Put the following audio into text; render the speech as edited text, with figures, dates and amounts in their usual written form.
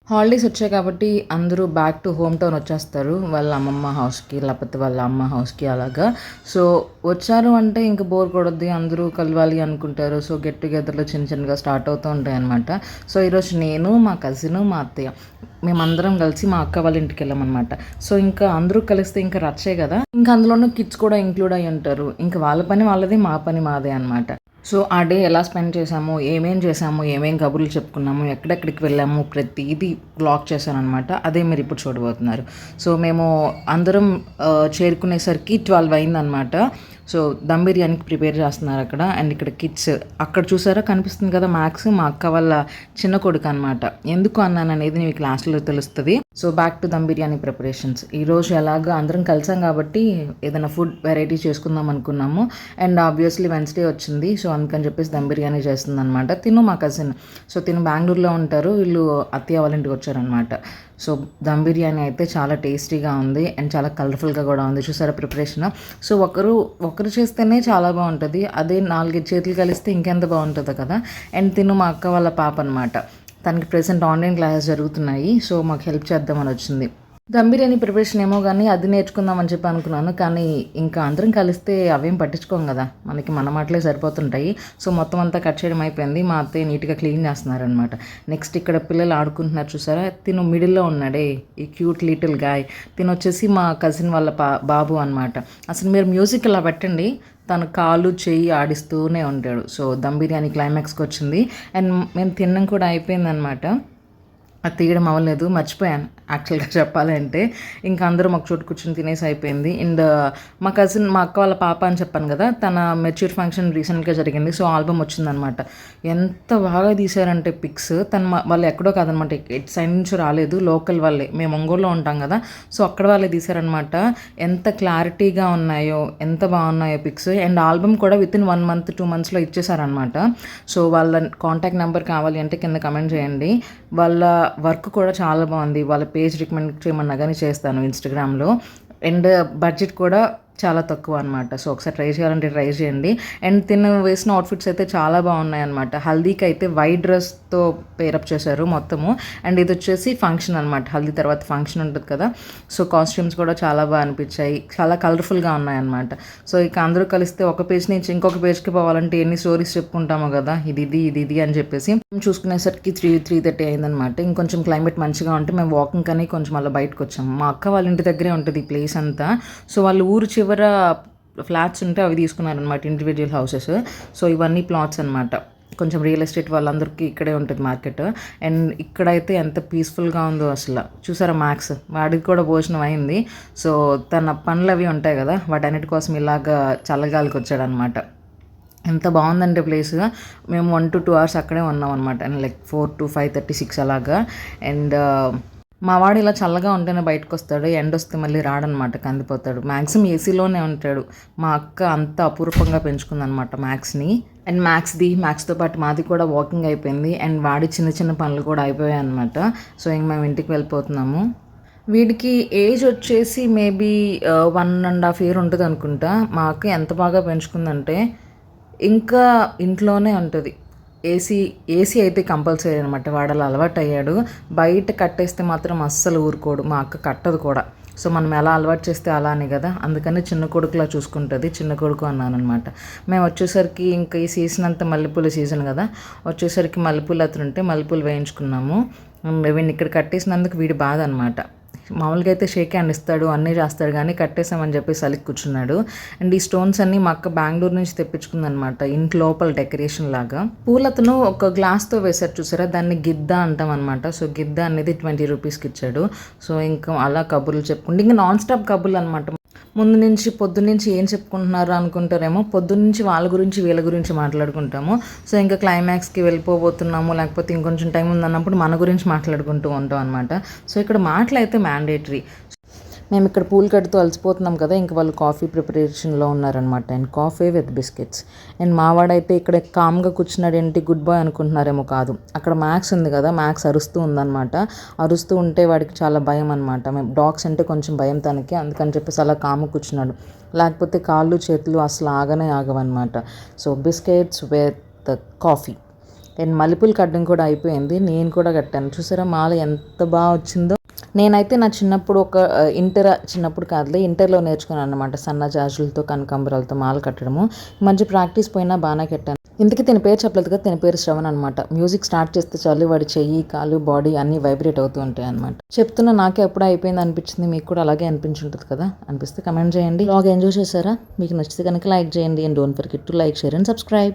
Holidays వచ్చాయి కాబట్టి అందరూ బ్యాక్ టు హోమ్ టౌన్ వచ్చేస్తారు. వాళ్ళ అమ్మమ్మ హౌస్‌కి లేకపోతే వాళ్ళ అమ్మ హౌస్‌కి అలాగా. సో, వచ్చారు అంటే ఇంక బోర్ కొడద్ది అందరూ కలవాలి అనుకుంటారు. సో, గెట్ టుగెదర్‌లు చిన్న చిన్నగా స్టార్ట్ అవుతూ ఉంటాయన్నమాట. సో, ఈరోజు నేను, మా కజిను, మా అత్తయ్య మేమందరం కలిసి మా అక్క వాళ్ళ ఇంటికెళ్ళామనమాట. సో, ఇంకా అందరూ కలిస్తే ఇంకా రచ్చే గదా! ఇంకా అందులోనూ కిడ్స్ కూడా ఇంక్లూడ్ అయ్యి ఉంటారు. ఇంక వాళ్ళ పని వాళ్ళది, మా పని మాదే అనమాట. సో, ఆ డే ఎలా స్పెండ్ చేశాము, ఏమేం చేశాము, ఏమేం కబుర్లు చెప్పుకున్నాము, ఎక్కడెక్కడికి వెళ్ళాము, ప్రతీదీ వ్లాగ్ చేశాననమాట. అదే మీరిప్పుడు చూడబోతున్నారు. సో, మేము అందరం చేరుకునేసరికి 12 అయిందనమాట. సో, దమ్ బిర్యానీకి ప్రిపేర్ చేస్తున్నారక్కడ. అండ్ ఇక్కడ కిడ్స్ అక్కడ చూసారా కనిపిస్తుంది కదా మ్యాక్స్ మా అక్క వాళ్ళ చిన్న కొడుకు అనమాట. ఎందుకు అన్నాననేది మీకు లాస్ట్‌లో తెలుస్తది. So, back to them biryani preparations. ఈరోజు ఎలాగా అందరం కలిసాం కాబట్టి ఏదైనా ఫుడ్ వెరైటీ చేసుకుందాం అనుకున్నాము. అండ్ ఆబ్వియస్లీ వెన్స్‌డే వచ్చింది. సో, అందుకని చెప్పేసి దమ్ బిర్యానీ చేస్తుందనమాట. తిను మా కజిన్. సో, తిను బెంగుళూరులో ఉంటారు. వీళ్ళు అత్తయ్య వాళ్ళ ఇంటికి వచ్చారనమాట. సో, దమ్ బిర్యానీ అయితే చాలా టేస్టీగా ఉంది. అండ్ చాలా కలర్ఫుల్‌గా కూడా ఉంది. చూసారా ప్రిపరేషన్. సో, ఒకరు చేస్తేనే చాలా బాగుంటుంది. అదే 4, 5 చేతులు కలిస్తే ఇంకెంత బాగుంటుందో కదా. అండ్ తిను మా అక్క వాళ్ళ పాప అనమాట. తనకి ప్రెజెంట్ ఆన్లైన్ క్లాసెస్ జరుగుతున్నాయి. సో, మాకు హెల్ప్ చేద్దామని వచ్చింది. దమ్ బిర్యానీ ప్రిపరేషన్ ఏమో కానీ అది నేర్చుకుందాం అని చెప్పి అనుకున్నాను. కానీ ఇంకా అందరం కలిస్తే అవేం పట్టించుకోం కదా, మనకి మన మాటలే సరిపోతుంటాయి. సో, మొత్తం అంతా కట్ చేయడం అయిపోయింది. మా అత్తయ్య నీట్గా క్లీన్ చేస్తున్నారనమాట. నెక్స్ట్ ఇక్కడ పిల్లలు ఆడుకుంటున్నారు చూసారా. తిను మిడిల్లో ఉన్నాడే ఈ క్యూట్ లిటిల్ గాయ్. తిను వచ్చేసి మా కజిన్ వాళ్ళ బాబు అనమాట. అసలు మీరు మ్యూజిక్ ఇలా పెట్టండి, తను కాలు చెయ్యి ఆడిస్తూనే ఉంటాడు. సో, దమ్ బిర్యానీ క్లైమాక్స్కి వచ్చింది. అండ్ మేము తినడం కూడా అయిపోయిందనమాట. అది తీయడం అవ్వలేదు, మర్చిపోయాను యాక్చువల్గా చెప్పాలంటే. ఇంకా అందరం ఒక చోటు కూర్చొని తినేసి అయిపోయింది. అండ్ మా కజిన్ మా అక్క వాళ్ళ పాప అని చెప్పాను కదా, తన మెచ్యూర్ ఫంక్షన్ రీసెంట్గా జరిగింది. సో, ఆల్బమ్ వచ్చిందనమాట. ఎంత బాగా తీశారంటే పిక్స్. వాళ్ళు ఎక్కడో కాదనమాట, ఎట్ సైడ్ నుంచి రాలేదు, లోకల్ వాళ్ళే. మేము ఒంగోలులో ఉంటాం కదా, సో అక్కడ వాళ్ళే తీశారనమాట. ఎంత క్లారిటీగా ఉన్నాయో, ఎంత బాగున్నాయో పిక్స్. అండ్ ఆల్బమ్ కూడా వితిన్ 1 month 2 monthsలో ఇచ్చేసారనమాట. సో, వాళ్ళ కాంటాక్ట్ నెంబర్ కావాలి అంటే కింద కమెంట్ చేయండి. వాళ్ళ వర్క్ కూడా చాలా బాగుంది. వాళ్ళ పేజ్ రికమెండ్ చేయమన్నా కానీ చేస్తాను ఇన్స్టాగ్రామ్లో. అండ్ బడ్జెట్ కూడా చాలా తక్కువ అనమాట. సో, ఒకసారి ట్రై చేయాలంటే ట్రై చేయండి. అండ్ తిను వేసిన అవుట్ఫిట్స్ అయితే చాలా బాగున్నాయి అనమాట. హల్దీకి అయితే వైట్ డ్రెస్తో పేరప్ చేశారు మొత్తము. అండ్ ఇది వచ్చేసి ఫంక్షన్ అనమాట. హల్దీ తర్వాత ఫంక్షన్ ఉంటుంది కదా, సో కాస్ట్యూమ్స్ కూడా చాలా బాగా అనిపించాయి. చాలా కలర్ఫుల్గా ఉన్నాయన్నమాట. సో, ఇక అందరూ కలిస్తే ఒక పేజ్ నుంచి ఇంకొక పేజ్కి పోవాలంటే ఎన్ని స్టోరీస్ చెప్పుకుంటామో కదా, ఇది అని చెప్పేసి. చూసుకునేసరికి 3:30 అయిందనమాట. ఇంకొంచెం క్లైమేట్ మంచిగా ఉంటే మేము వాకింగ్ కానీ కొంచెం అలా బయటకు వచ్చాము. మా అక్క వాళ్ళ ఇంటి దగ్గరే ఉంటుంది ఈ ప్లేస్ అంతా. సో, వాళ్ళు ఊరు చివర ఫ్లాట్స్ ఉంటే అవి తీసుకున్నారనమాట, ఇండివిజువల్ హౌసెస్. సో, ఇవన్నీ ప్లాట్స్ అనమాట. కొంచెం రియల్ ఎస్టేట్ వాళ్ళందరికీ ఇక్కడే ఉంటుంది మార్కెట్. అండ్ ఇక్కడైతే ఎంత పీస్ఫుల్గా ఉందో అసలు. చూసారా మ్యాక్స్, వాడికి కూడా భోజనం అయింది. సో, తన పనులు అవి ఉంటాయి కదా, వాటన్నిటి కోసం ఇలాగా చల్లగాలికి వచ్చాడనమాట. ఎంత బాగుందంటే ప్లేస్. మేము 1 to 2 hours అక్కడే ఉన్నాం అనమాట. అండ్ లైక్ 4 to 5:30, 6 అలాగా. అండ్ మా వాడు ఇలా చల్లగా ఉంటేనే బయటకు వస్తాడు, ఎండ వస్తే మళ్ళీ రాడనమాట, కందిపోతాడు. మ్యాక్సిమం ఏసీలోనే ఉంటాడు. మా అక్క అంత అపూర్వంగా పెంచుకుందనమాట మ్యాక్స్ని. అండ్ మ్యాక్స్తో పాటు మాది కూడా వాకింగ్ అయిపోయింది. అండ్ వాడి చిన్న చిన్న పనులు కూడా అయిపోయాయి అనమాట. సో, ఇంక మేము ఇంటికి వెళ్ళిపోతున్నాము. వీడికి ఏజ్ వచ్చేసి మేబీ 1.5 year ఉంటుంది అనుకుంటా. మా అక్క ఎంత బాగా పెంచుకుందంటే ఇంకా ఇంట్లోనే ఉంటుంది. ఏసీ అయితే కంపల్సరీ అనమాట. వాడు అలా అలవాటు అయ్యాడు. బయట కట్టేస్తే మాత్రం అస్సలు ఊరుకోడు. మా అక్క కట్టదు కూడా. సో, మనం ఎలా అలవాటు చేస్తే అలానే కదా, అందుకని చిన్న కొడుకులా చూసుకుంటుంది. చిన్న కొడుకు అన్నానమాట. మేము వచ్చేసరికి ఇంకా ఈ సీజన్ అంతా మల్లెపూల సీజన్ కదా, వచ్చేసరికి మల్లెపూలు అతనుంటే మల్లెపూలు వేయించుకున్నాము. వీడిని ఇక్కడ కట్టేసినందుకు వీడి బాధ అనమాట. మామూలుగా అయితే షేక్ హ్యాండ్ ఇస్తాడు, అన్నీ చేస్తాడు, కానీ కట్టేసామని చెప్పి సలికి కూర్చున్నాడు. అండ్ ఈ స్టోన్స్ అన్నీ మా అక్క బెంగళూరు నుంచి తెప్పించుకుందనమాట, ఇంటి లోపల డెకరేషన్ లాగా. పూలతను ఒక గ్లాస్తో వేసారు చూసారా, దాన్ని గిద్ద అంటాం అనమాట. సో, గిద్ద అనేది 20 rupeesకి ఇచ్చాడు. సో, ఇంకా అలా కబుర్లు చెప్పుకుంటే ఇంకా నాన్ స్టాప్ కబుర్లు అనమాట. పొద్దున్నుంచి ఏం చెప్పుకుంటున్నారు అనుకుంటారేమో, పొద్దున్నుంచి వాళ్ళ గురించి వీళ్ళ గురించి మాట్లాడుకుంటాము. సో, ఇంకా క్లైమాక్స్కి వెళ్ళిపోబోతున్నాము, లేకపోతే ఇంకొంచెం టైం ఉందన్నప్పుడు మన గురించి మాట్లాడుకుంటూ ఉంటాం అనమాట. సో, ఇక్కడ మాటలు అయితే మ్యాండేటరీ. మేము ఇక్కడ పూల్ కడుతూ అలసిపోతున్నాం కదా, ఇంక వాళ్ళు కాఫీ ప్రిపరేషన్లో ఉన్నారనమాట. And coffee with biscuits. And మావాడైతే ఇక్కడ కామ్గా కూర్చున్నాడు. ఏంటి గుడ్ బాయ్ అనుకుంటున్నారేమో, కాదు. అక్కడ మ్యాక్స్ ఉంది కదా, మ్యాక్స్ అరుస్తూ ఉందన్నమాట. అరుస్తూ ఉంటే వాడికి చాలా భయం అనమాట. మేము డాగ్స్ అంటే కొంచెం భయం తనకి, అందుకని చెప్పేసి అలా కామ్గా కూర్చున్నాడు. లేకపోతే కాళ్ళు చేతులు అసలు ఆగవన్నమాట. So, biscuits with coffee. And మల్లెపూలు కట్టడం కూడా అయిపోయింది. నేను కూడా కట్టాను. చూసారా మాల ఎంత బాగా వచ్చిందో. నేనైతే నా చిన్నప్పుడు చిన్నప్పుడు కాదులే ఇంటర్లో నేర్చుకున్నాను అనమాట. సన్న జాజులతో కనకాంబరాలతో మాల కట్టడము. మంచి ప్రాక్టీస్ పోయినా బాగానే కట్టాను. ఇంతకీ తిన పేరు చెప్పలేదు కదా, తిన పేరు శ్రవణ్ అనమాట. మ్యూజిక్ స్టార్ట్ చేస్తే చాలు వాడి చెయ్యి కాలు బాడీ అన్నీ వైబ్రేట్ అవుతూ ఉంటాయి అనమాట. చెప్తున్నా నాకే ఎప్పుడూ అయిపోయింది అనిపించింది. మీకు కూడా అలాగే అనిపించుంటుంది కదా. అనిపిస్తే కమెంట్ చేయండి. బ్లాగ్ ఎంజాయ్ చేశారా? మీకు నచ్చితే కనుక లైక్ చేయండి. And don't forget to like, share and subscribe.